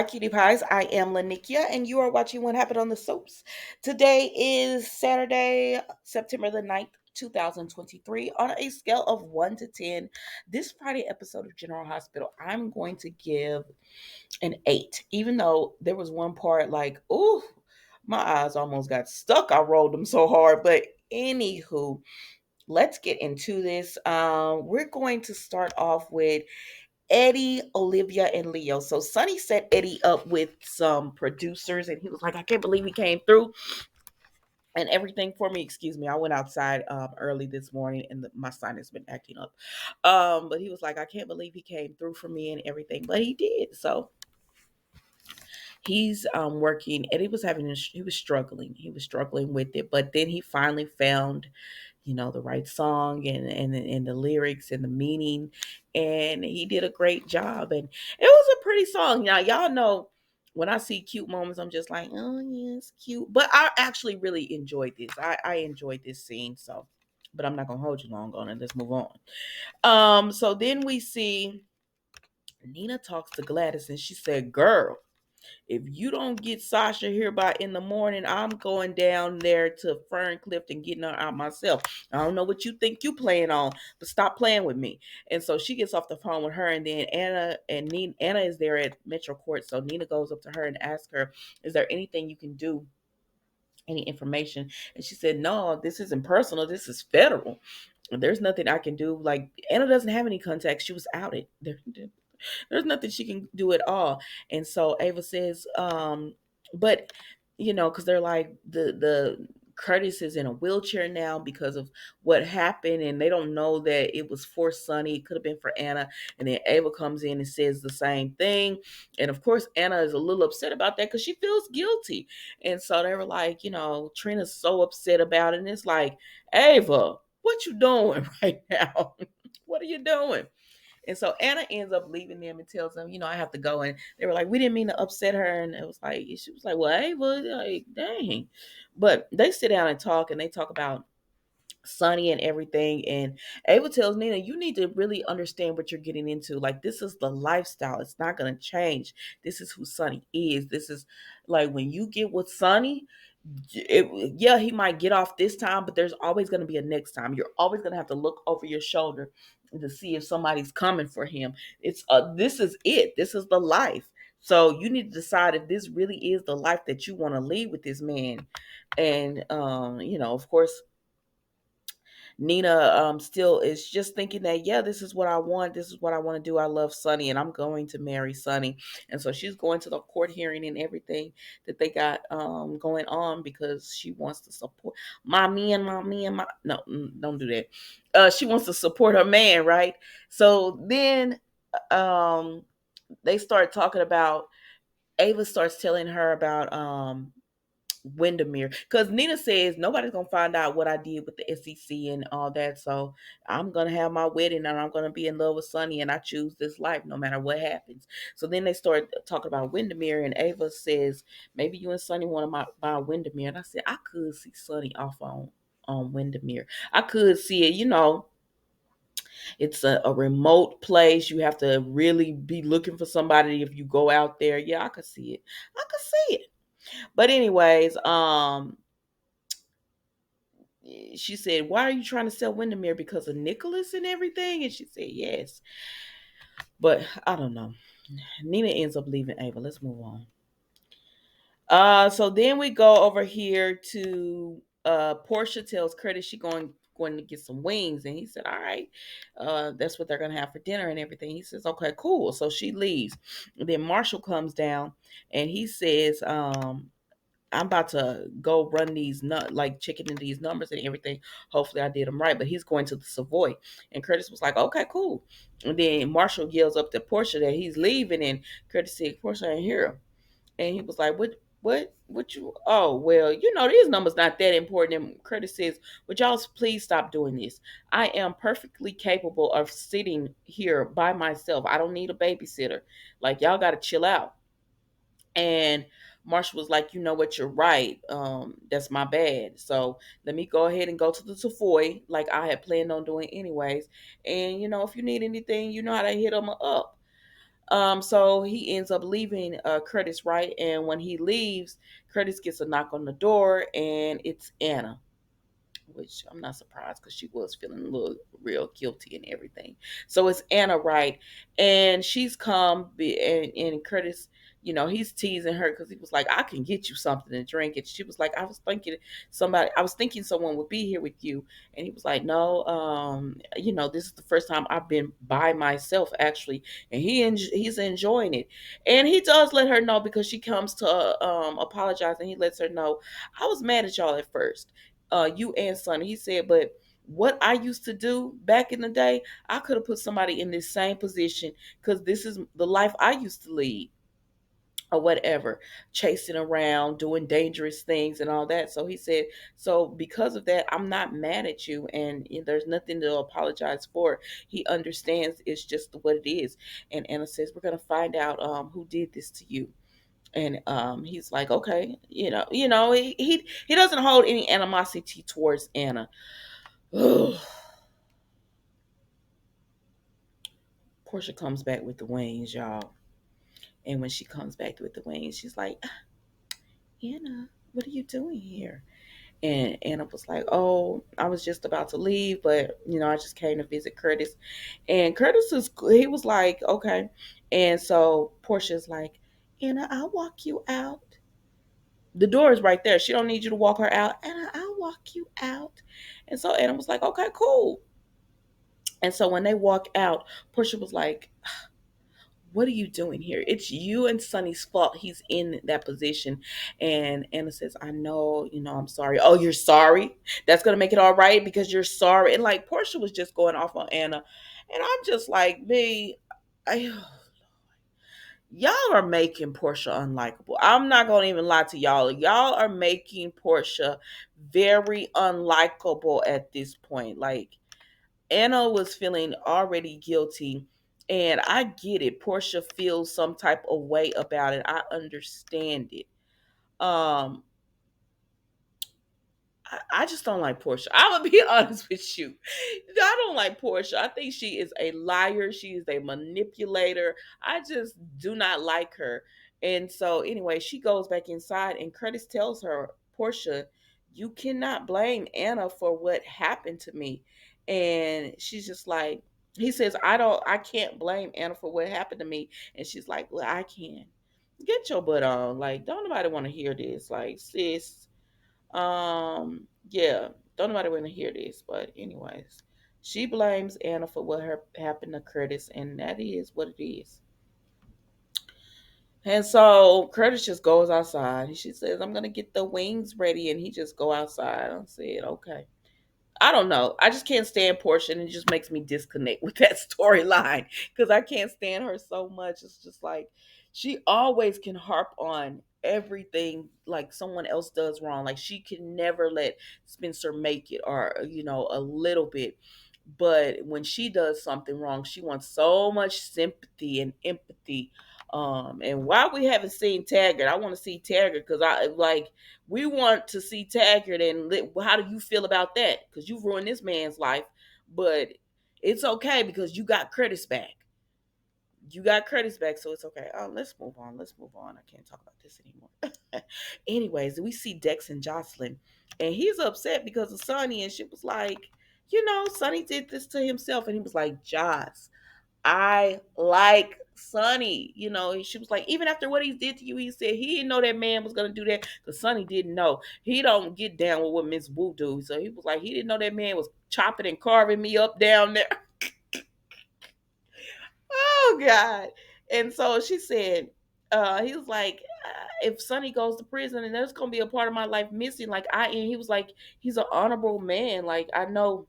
Cutie Pies. I am Lanikia, and you are watching What Happened on the Soaps. Today is Saturday, September the 9th, 2023. On a scale of 1 to 10, this Friday episode of General Hospital, I'm going to give an 8. Even though there was one part like, ooh, my eyes almost got stuck. I rolled them so hard. But anywho, let's get into this. We're going to start off with Eddie, Olivia, and Leo. So Sonny set Eddie up with some producers, and he was like, "I can't believe he came through and everything for me." Excuse me, I went outside early this morning, and my son has been acting up. But he was like, "I can't believe he came through for me and everything," but he did. So he's working. Eddie was he was struggling. He was struggling with it, but then he finally found the right song and the lyrics and the meaning, and he did a great job. And it was a pretty song. Now y'all know when I see cute moments, I'm just like, oh yeah, it's cute. But I actually really enjoyed this. I enjoyed this scene. So, but I'm not gonna hold you long on it. Let's move on. So then we see Nina talks to Gladys, and she said, "Girl, if you don't get Sasha here by in the morning, I'm going down there to Ferncliff and getting her out myself. I don't know what you think you playing on, but stop playing with me." And so she gets off the phone with her, and then Anna is there at Metro Court. So Nina goes up to her and asks her, "Is there anything you can do? Any information?" And she said, "No, this isn't personal. This is federal. There's nothing I can do. Like, Anna doesn't have any contacts. She was outed. There's nothing she can do at all." And so Ava says, but because they're like the Curtis is in a wheelchair now because of what happened, and they don't know that it was for Sonny. It could have been for Anna. And then Ava comes in and says the same thing. And of course, Anna is a little upset about that because she feels guilty. And so they were like, Trina's so upset about it. And it's like, Ava, what you doing right now? What are you doing? And so Anna ends up leaving them and tells them, I have to go. And they were like, we didn't mean to upset her. And it was like, she was like, well, Ava, like, dang. But they sit down and talk, and they talk about Sonny and everything. And Ava tells Nina, you need to really understand what you're getting into. Like, this is the lifestyle. It's not going to change. This is who Sonny is. This is like when you get with Sonny, yeah, he might get off this time, but there's always going to be a next time. You're always going to have to look over your shoulder to see if somebody's coming for him. This is it. This is the life. So you need to decide if this really is the life that you want to lead with this man. And of course, Nina still is just thinking that, yeah, this is what I want. This is what I want to do. I love Sonny, and I'm going to marry Sonny. And so she's going to the court hearing and everything that they got going on because she wants to support my man, my no, don't do that. She wants to support her man, right? So then they start talking about, Ava starts telling her about Windermere, because Nina says nobody's gonna find out what I did with the SEC and all that. So I'm gonna have my wedding, and I'm gonna be in love with Sonny, and I choose this life no matter what happens. So then they start talking about Windermere, and Ava says maybe you and Sonny want to buy Windermere. And I said I could see Sonny off on Windermere. I could see it. It's a remote place. You have to really be looking for somebody if you go out there. Yeah, I could see it. I could see it. But anyways, she said, "Why are you trying to sell Windermere? Because of Nicholas and everything?" And she said, "Yes." But I don't know. Nina ends up leaving Ava. Let's move on. So then we go over here to Portia tells Curtis she going to get some wings, and he said, "All right, that's what they're gonna have for dinner and everything." He says, "Okay, cool." So she leaves. And then Marshall comes down, and he says, I'm about to go run these like checking in these numbers and everything. Hopefully I did them right. But he's going to the Savoy. And Curtis was like, okay, cool. And then Marshall yells up to Portia that he's leaving, and Curtis said, Portia ain't here. And he was like, what you, oh, well, these numbers not that important. And Curtis says, would y'all please stop doing this? I am perfectly capable of sitting here by myself. I don't need a babysitter. Like, y'all got to chill out. And Marsha was like, you know what, you're right. That's my bad. So let me go ahead and go to the Savoy like I had planned on doing anyways. And if you need anything, you know how to hit them up. So he ends up leaving Curtis, right? And when he leaves, Curtis gets a knock on the door, and it's Anna, which I'm not surprised because she was feeling a little real guilty and everything. So it's Anna, right? And she's come, and Curtis, he's teasing her because he was like, I can get you something to drink. And she was like, I was thinking someone would be here with you. And he was like, no, this is the first time I've been by myself, actually. And he's enjoying it. And he does let her know because she comes to apologize, and he lets her know, I was mad at y'all at first, you and Sonny. He said, but what I used to do back in the day, I could have put somebody in this same position because this is the life I used to lead or whatever, chasing around, doing dangerous things and all that. So he said, so because of that, I'm not mad at you, and there's nothing to apologize for. He understands it's just what it is. And Anna says, we're going to find out who did this to you. And he's like, okay, he doesn't hold any animosity towards Anna. Ugh. Portia comes back with the wings, y'all. And when she comes back with the wings, she's like, Anna, what are you doing here? And Anna was like, oh, I was just about to leave, but I just came to visit Curtis. And he was like, okay. And so Portia's like, Anna, I'll walk you out. The door is right there. She don't need you to walk her out. Anna, I'll walk you out. And so Anna was like, okay, cool. And so when they walk out, Portia was like, what are you doing here? It's you and Sonny's fault. He's in that position. And Anna says, I know, I'm sorry. Oh, you're sorry? That's going to make it all right because you're sorry. And like Portia was just going off on Anna. And I'm just like, me, I, y'all are making Portia unlikable. I'm not going to even lie to y'all. Y'all are making Portia very unlikable at this point. Like, Anna was feeling already guilty, and I get it. Portia feels some type of way about it. I understand it. Um, I just don't like Portia. I'm gonna be honest with you. I don't like Portia. I think she is a liar. She is a manipulator. I just do not like her. And so, anyway, she goes back inside, and Curtis tells her, Portia, you cannot blame Anna for what happened to me. And she's just like, he says, I can't blame Anna for what happened to me. And she's like, well, I can. Get your butt on. Like, don't nobody want to hear this. Like, sis, yeah, don't nobody want to hear this, but anyways, she blames Anna for what happened to Curtis, and that is what it is. And so Curtis just goes outside. She says, "I'm gonna get the wings ready," and he just go outside. I said, "Okay." I don't know. I just can't stand Portia, and it just makes me disconnect with that storyline because I can't stand her so much. It's just like she always can harp on everything like someone else does wrong. Like she can never let Spencer make it, or a little bit. But when she does something wrong, she wants so much sympathy and empathy. And while we haven't seen Taggart, I want to see Taggart because I like we want to see Taggart. And how do you feel about that? Because you've ruined this man's life, but it's okay because you got Curtis back. You got Curtis back, so it's okay. Oh, let's move on. Let's move on. I can't talk about this anymore. Anyways, we see Dex and Jocelyn, and he's upset because of Sonny, and she was like, Sonny did this to himself, and he was like, Joss, I like Sonny. And she was like, even after what he did to you, he said he didn't know that man was gonna do that because Sonny didn't know. He don't get down with what Miss Wu do. So he was like, he didn't know that man was chopping and carving me up down there. Oh God. And so she said, he was like, if Sonny goes to prison and there's gonna be a part of my life missing, like and he was like, he's an honorable man. Like I know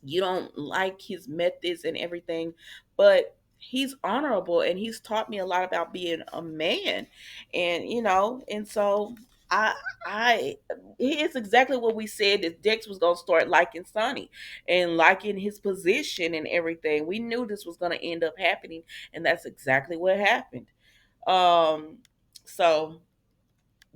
you don't like his methods and everything, but he's honorable and he's taught me a lot about being a man. And and so I I it's exactly what we said, that Dex was gonna start liking Sonny and liking his position and everything. We knew this was gonna end up happening, and that's exactly what happened. Um so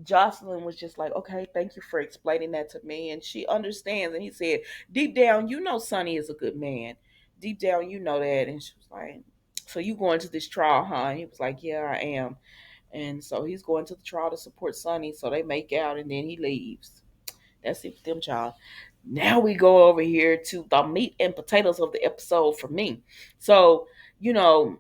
Jocelyn was just like, okay, thank you for explaining that to me. And she understands. And he said, deep down, Sonny is a good man. Deep down, you know that. And she was like, So you going to this trial, huh? And he was like, yeah, I am. And so he's going to the trial to support Sonny. So they make out, and then he leaves. That's it for them, child. Now we go over here to the meat and potatoes of the episode for me. So, you know,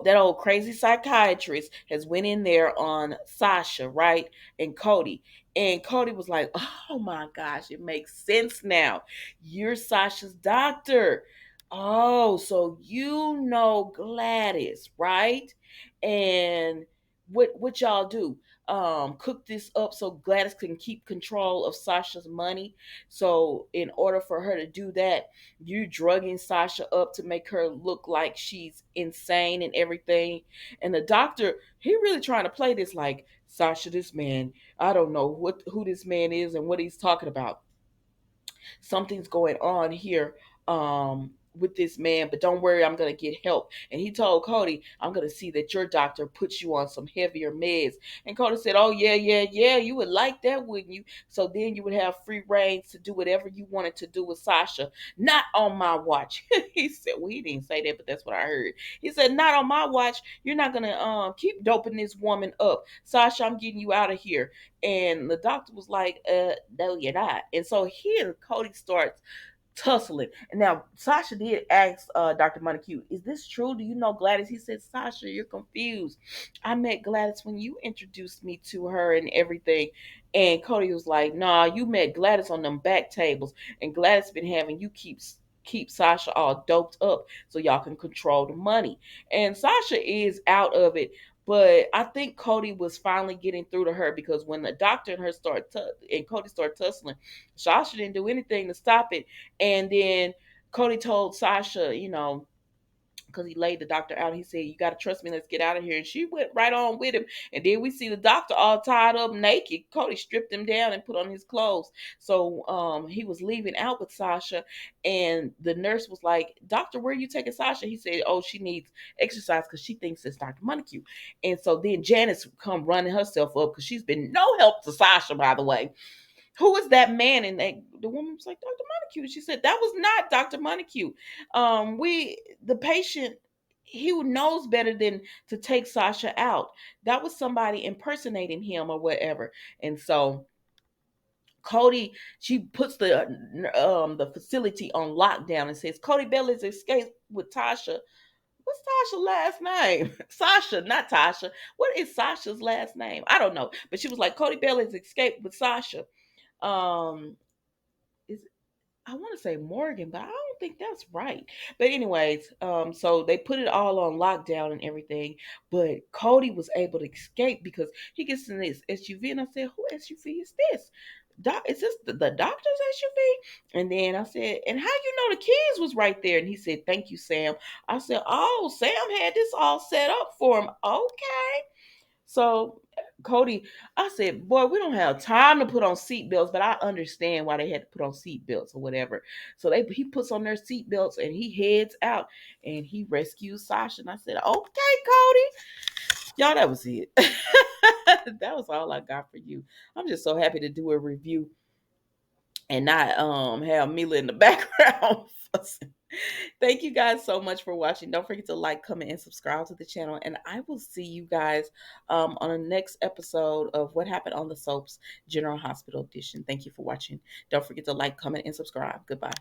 that old crazy psychiatrist has went in there on Sasha, right? And Cody. And Cody was like, oh my gosh, it makes sense now. You're Sasha's doctor. Oh, so you know Gladys, right? And what y'all do? Cook this up so Gladys can keep control of Sasha's money. So in order for her to do that, you drugging Sasha up to make her look like she's insane and everything. And the doctor, he really trying to play this like, Sasha, this man, I don't know who this man is and what he's talking about. Something's going on here with this man, but don't worry, I'm gonna get help. And he told Cody, I'm gonna see that your doctor puts you on some heavier meds. And Cody said, oh yeah, yeah, yeah, you would like that, wouldn't you? So then you would have free reign to do whatever you wanted to do with Sasha. Not on my watch. He said, well, he didn't say that, but that's what I heard. He said, not on my watch. You're not gonna keep doping this woman up. Sasha, I'm getting you out of here. And the doctor was like, no, you're not. And so here Cody starts tussling. And now Sasha did ask Dr. Montague, is this true? Do you know Gladys? He said, Sasha, you're confused. I met Gladys when you introduced me to her and everything. And Cody was like, nah, you met Gladys on them back tables. And Gladys been having you keep Sasha all doped up so y'all can control the money. And Sasha is out of it. But I think Cody was finally getting through to her because when the doctor and her and Cody started tussling, Sasha didn't do anything to stop it. And then Cody told Sasha, because he laid the doctor out, he said, you got to trust me, let's get out of here. And she went right on with him. And then we see the doctor all tied up naked. Cody stripped him down and put on his clothes. So he was leaving out with Sasha, and the nurse was like, doctor, where are you taking Sasha? He said, oh, she needs exercise because she thinks it's Dr. Montague. And so then Janice come running herself up because she's been no help to Sasha, by the way. Who is that man? And the woman was like, Dr. Montague. She said, that was not Dr. Montague. The patient, he knows better than to take Sasha out. That was somebody impersonating him or whatever. And so Cody, she puts the facility on lockdown and says, Cody Bailey's escaped with Tasha. What's Tasha's last name? Sasha, not Tasha. What is Sasha's last name? I don't know. But she was like, Cody Bailey's escaped with Sasha. um is I want to say Morgan, but I don't think that's right. But anyways, so they put it all on lockdown and everything. But Cody was able to escape because he gets in this SUV, and I said, "Who SUV is this? Is this the doctor's SUV?" And then I said, "And how you know the keys was right there?" And he said, "Thank you, Sam." I said, "Oh, Sam had this all set up for him." Okay. So Cody, I said, boy, we don't have time to put on seatbelts, but I understand why they had to put on seatbelts or whatever. So he puts on their seatbelts and he heads out and he rescues Sasha. And I said, okay, Cody. Y'all, that was it. That was all I got for you. I'm just so happy to do a review and not have Mila in the background fussing. Thank you guys so much for watching. Don't forget to like, comment, and subscribe to the channel. And I will see you guys on the next episode of What Happened on the Soaps General Hospital Edition. Thank you for watching. Don't forget to like, comment, and subscribe. Goodbye.